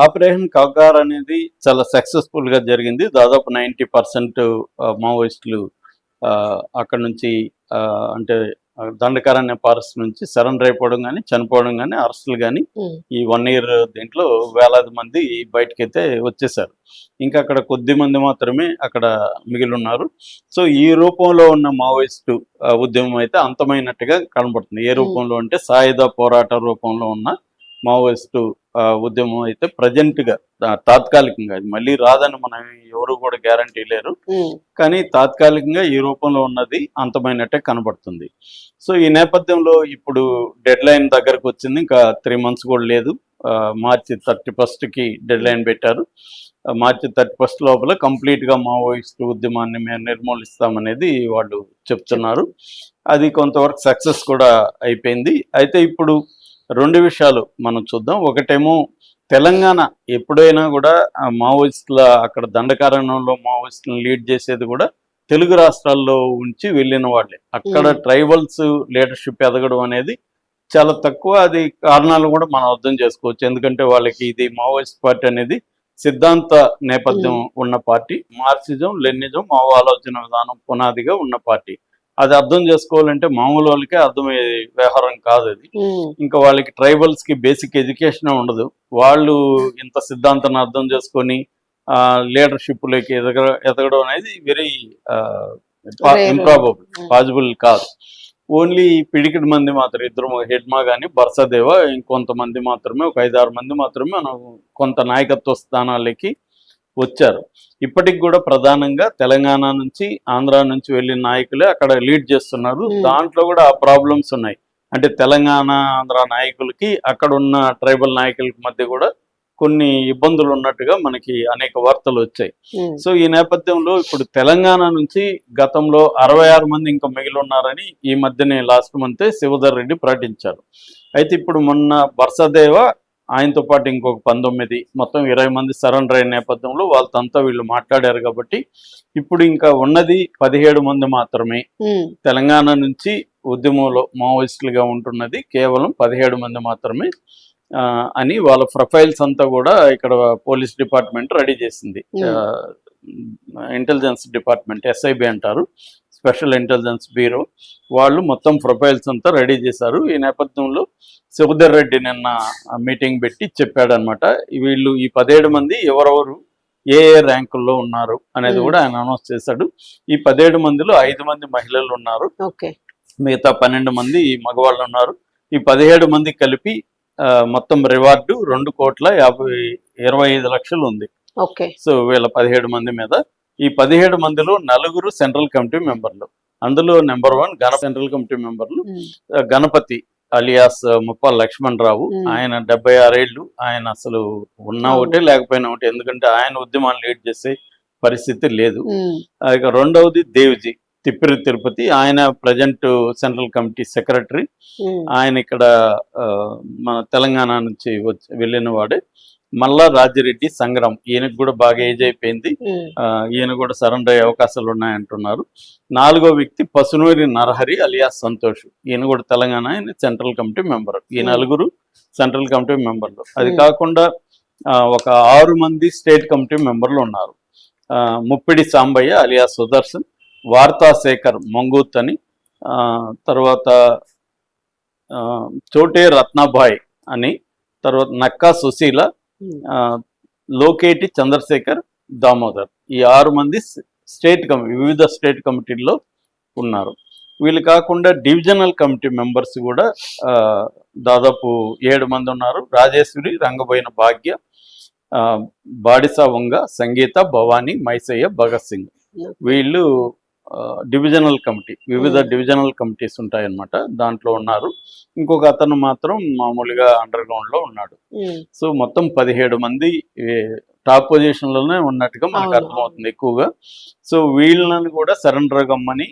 Operation Kagar అనేది చాలా successful గా జరిగింది. దాదాపు 90% మావోయిస్టులు అక్కడ నుంచి అంటే దండకారణ్య ఫారెస్ట్ నుంచి సరెండర్ అయిపోవడం కానీ, చనిపోవడం కానీ, అరెస్టులు కానీ ఈ 1 ఇయర్ దీంట్లో వేలాది మంది బయటకైతే వచ్చేసారు. ఇంకా అక్కడ కొద్ది మంది మాత్రమే అక్కడ మిగిలి ఉన్నారు. సో ఈ రూపంలో ఉన్న మావోయిస్టు ఉద్యమం అయితే అంతమైనట్టుగా కనబడుతుంది. ఏ రూపంలో అంటే సాయుధ పోరాట రూపంలో ఉన్న మావోయిస్టు ఉద్యమం అయితే ప్రజెంట్గా తాత్కాలికంగా అది మళ్ళీ రాదని మనం ఎవరు కూడా గ్యారంటీ లేరు. కానీ తాత్కాలికంగా ఈ రూపంలో ఉన్నది అంతమైనట్టే కనబడుతుంది. సో ఈ నేపథ్యంలో ఇప్పుడు డెడ్ లైన్ దగ్గరకు వచ్చింది. ఇంకా 3 months కూడా లేదు. మార్చి 31కి డెడ్ లైన్ పెట్టారు. మార్చి 31 లోపల కంప్లీట్గా మావోయిస్టు ఉద్యమాన్ని మేము నిర్మూలిస్తామనేది వాళ్ళు చెప్తున్నారు. అది కొంతవరకు సక్సెస్ కూడా అయిపోయింది. అయితే ఇప్పుడు 2 విషయాలు మనం చూద్దాం. ఒకటేమో తెలంగాణ ఎప్పుడైనా కూడా మావోయిస్టుల అక్కడ దండకారణ్యంలో మావోయిస్టులను లీడ్ చేసేది కూడా తెలుగు రాష్ట్రాల్లో ఉంచి వెళ్ళిన వాళ్ళే. అక్కడ ట్రైబల్స్ లీడర్షిప్ ఎదగడం అనేది చాలా తక్కువ. అది కారణాలు కూడా మనం అర్థం చేసుకోవచ్చు. ఎందుకంటే వాళ్ళకి ఇది మావోయిస్ట్ పార్టీ అనేది సిద్ధాంత నేపథ్యం ఉన్న పార్టీ. మార్క్సిజం, లెనినిజం, మావో ఆలోచన విధానం పునాదిగా ఉన్న పార్టీ. అది అర్థం చేసుకోవాలంటే మామూలు వాళ్ళకే అర్థమయ్యే వ్యవహారం కాదు అది. ఇంకా వాళ్ళకి ట్రైబల్స్ కి బేసిక్ ఎడ్యుకేషన్ ఉండదు. వాళ్ళు ఇంత సిద్ధాంతాన్ని అర్థం చేసుకొని లీడర్షిప్లోకి ఎదగడం అనేది వెరీ ఇంప్రాబబుల్, పాసిబుల్ కాదు. ఓన్లీ పిడికిడి మంది మాత్రం, ఇద్దరు హెడ్మా కానీ బర్సదేవ, ఇంకొంతమంది మాత్రమే, ఒక 5-6 మంది మాత్రమే మనం కొంత నాయకత్వ స్థానాలకి వచ్చారు. ఇప్పటికి కూడా ప్రధానంగా తెలంగాణ నుంచి, ఆంధ్ర నుంచి వెళ్ళిన నాయకులే అక్కడ లీడ్ చేస్తున్నారు. దాంట్లో కూడా ఆ ప్రాబ్లమ్స్ ఉన్నాయి. అంటే తెలంగాణ, ఆంధ్ర నాయకులకి అక్కడ ఉన్న ట్రైబల్ నాయకులకి మధ్య కూడా కొన్ని ఇబ్బందులు ఉన్నట్టుగా మనకి అనేక వార్తలు వచ్చాయి. సో ఈ నేపథ్యంలో ఇప్పుడు తెలంగాణ నుంచి గతంలో 66 మంది ఇంకా మిగిలి ఉన్నారని ఈ మధ్యనే లాస్ట్ మంతే శివధర్ రెడ్డి ప్రకటించారు. అయితే ఇప్పుడు మొన్న బర్సదేవ, ఆయనతో పాటు ఇంకొక 19, మొత్తం 20 మంది సరెండర్ అయిన నేపథ్యంలో వాళ్ళంతా వీళ్ళు మాట్లాడారు. కాబట్టి ఇప్పుడు ఇంకా ఉన్నది 17 మంది మాత్రమే. తెలంగాణ నుంచి ఉద్యమంలో మావోయిస్టులుగా ఉంటున్నది కేవలం 17 మంది మాత్రమే అని వాళ్ళ ప్రొఫైల్స్ అంతా కూడా ఇక్కడ పోలీస్ డిపార్ట్మెంట్ రెడీ చేసింది. ఇంటెలిజెన్స్ డిపార్ట్మెంట్, SIB అంటారు, స్పెషల్ ఇంటెలిజెన్స్ బ్యూరో. వాళ్ళు మొత్తం ప్రొఫైల్స్ అంతా రెడీ చేశారు. ఈ నేపథ్యంలో శివధర్ రెడ్డి నిన్న మీటింగ్ పెట్టి చెప్పాడనమాట. వీళ్ళు ఈ 17 మంది ఎవరెవరు ఏ ర్యాంకుల్లో ఉన్నారు అనేది కూడా ఆయన అనౌన్స్ చేశాడు. ఈ 17 మందిలో 5 మంది మహిళలు ఉన్నారు, మిగతా 12 మంది మగవాళ్ళు ఉన్నారు. ఈ 17 మంది కలిపి మొత్తం రివార్డు 2,25,00,000 ఉంది. సో వీళ్ళ 17 మంది మీద. ఈ 17 మందిలో 4 సెంట్రల్ కమిటీ మెంబర్లు. అందులో నెంబర్ 1 సెంట్రల్ కమిటీ మెంబర్లు గణపతి అలియాస్ ముప్పాల లక్ష్మణ్ రావు. ఆయన 76 ఏళ్ళు. ఆయన అసలు ఉన్నా ఒకటే లేకపోయినా ఒకటి, ఎందుకంటే ఆయన ఉద్యమాన్ని లీడ్ చేసే పరిస్థితి లేదు. ఇక రెండవది దేవ్జీ తిప్పిరి తిరుపతి. ఆయన ప్రజెంట్ సెంట్రల్ కమిటీ సెక్రటరీ. ఆయన ఇక్కడ మన తెలంగాణ నుంచి వెళ్ళిన వాడే. మల్లా రాజిరెడ్డి సంగ్రామ్, ఈయనకు కూడా బాగా ఏజ్ అయిపోయింది. ఈయన కూడా సరెండర్ అయ్యే అవకాశాలు ఉన్నాయంటున్నారు. 4వ వ్యక్తి పసునూరి నరహరి అలియాస్ సంతోష్. ఈయన కూడా తెలంగాణ, ఆయన సెంట్రల్ కమిటీ మెంబర్. ఈ 4 సెంట్రల్ కమిటీ మెంబర్లు. అది కాకుండా ఒక 6 మంది స్టేట్ కమిటీ మెంబర్లు ఉన్నారు. ముప్పిడి సాంబయ్య అలియాస్ సుదర్శన్, వార్తాశేఖర్ మంగూత్ అని, తర్వాత చోటే రత్నాభాయ్ అని, తర్వాత నక్కా సుశీల, లోకేటి చంద్రశేఖర్, దామోదర్. ఈ 6 మంది స్టేట్ కమిటీ, వివిధ స్టేట్ కమిటీల్లో ఉన్నారు. వీళ్ళు కాకుండా డివిజనల్ కమిటీ మెంబర్స్ కూడా దాదాపు 7 మంది ఉన్నారు. రాజేశ్వరి, రంగబోయిన భాగ్య, బాడిసా వంగ, సంగీత, భవానీ, మైసయ్య, భగత్ సింగ్. వీళ్ళు డివిజనల్ కమిటీ, వివిధ డివిజనల్ కమిటీస్ ఉంటాయన్నమాట, దాంట్లో ఉన్నారు. ఇంకొక అతను మాత్రం మామూలుగా అండర్ గ్రౌండ్ లో ఉన్నాడు. సో మొత్తం 17 మంది టాప్ పొజిషన్లోనే ఉన్నట్టుగా మనకు అర్థమవుతుంది ఎక్కువగా. సో వీళ్ళని కూడా సరెండర్ కమ్మని